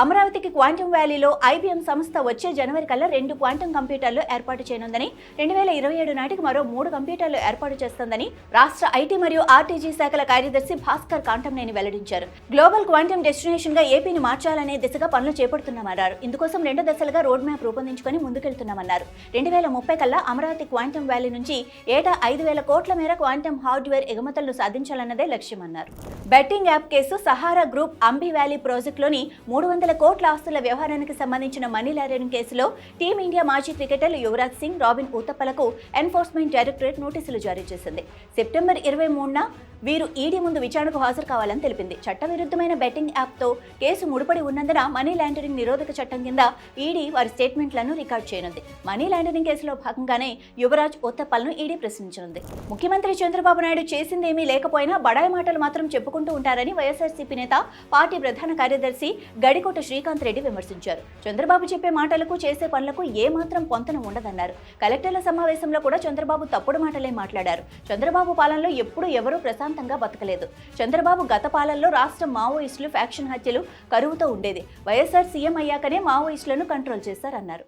అమరావతికి క్వాంటమ్ వ్యాలీలో ఐబీఎం సంస్థ వచ్చే జనవరి కల్లా 2 క్వాంటమ్ కంప్యూటర్లు ఏర్పాటు చేయనుందని, 2027 నాటికి మరో 3 కంప్యూటర్లు ఏర్పాటు చేస్తుందని రాష్ట్ర ఐటీ మరియు ఆర్టీజీ శాఖల కార్యదర్శి భాస్కర్ కాంటంనేని వెల్లడించారు. గ్లోబల్ క్వాంటమ్ డెస్టినేషన్ గా ఏపీని మార్చాలనే దిశగా పనులు చేపడుతున్నామన్నారు. ఇందుకోసం 2 దశలుగా రోడ్ మ్యాప్ రూపొందించుకొని ముందుకెళ్తున్నామన్నారు. 2030 కల్లా అమరావతి క్వాంటమ్ వ్యాలీ నుంచి ఏటా 5,000 కోట్ల మేర క్వాంటమ్ హార్డ్వేర్ ఎగుమతులను సాధించాలన్నదే లక్ష్యమన్నారు. Betting app case Sahara group Aamby Valley ప్రాజెక్టులోని 300 కోట్ల ఆస్తుల వ్యవహారానికి సంబంధించిన మనీ లాండరింగ్ కేసులో టీమిండియా మాజీ క్రికెటర్లు యువరాజ్ సింగ్, రాబిన్ ఉతప్పలకు ఎన్ఫోర్స్మెంట్ డైరెక్టరేట్ నోటీసులు జారీ చేసింది. సెప్టెంబర్ 23న వీరు ఈడీ ముందు విచారణకు హాజరు కావాలని తెలిపింది. చట్టవిరుద్ధమైన బెట్టింగ్ యాప్తో కేసు ముడిపడి ఉన్నందున మనీ లాండరింగ్ నిరోధక చట్టం కింద ఈడీ వారి స్టేట్మెంట్లను రికార్డు చేయనుంది. మనీ లాండరింగ్ కేసులో భాగంగానే యువరాజ్ ఉత్తప్పల్ను ఈడీ ప్రశ్నించనుంది. ముఖ్యమంత్రి చంద్రబాబు నాయుడు చేసిందేమీ లేకపోయినా బడాయి మాటలు మాత్రం చెప్పుకుంటూ ఉంటారని వైఎస్ఆర్సీపీ నేత, పార్టీ ప్రధాన కార్యదర్శి గడికోట శ్రీకాంత్ రెడ్డి విమర్శించారు. చంద్రబాబు చెప్పే మాటలకు చేసే పనులకు ఏమాత్రం పొంతన ఉండదన్నారు. కలెక్టర్ల సమావేశంలో కూడా చంద్రబాబు తప్పుడు మాటలే మాట్లాడారు. చంద్రబాబు పాలనలో ఎప్పుడూ ఎవరూ ప్రశాంతంగా బతకలేదు. చంద్రబాబు గత పాలనలో రాష్ట్రం మావోయిస్టులు, ఫ్యాక్షన్ హత్యలు, కరువుతో ఉండేది. వైఎస్ఆర్ సీఎం అయ్యాకనే మావోయిస్టులను కంట్రోల్ చేశారన్నారు.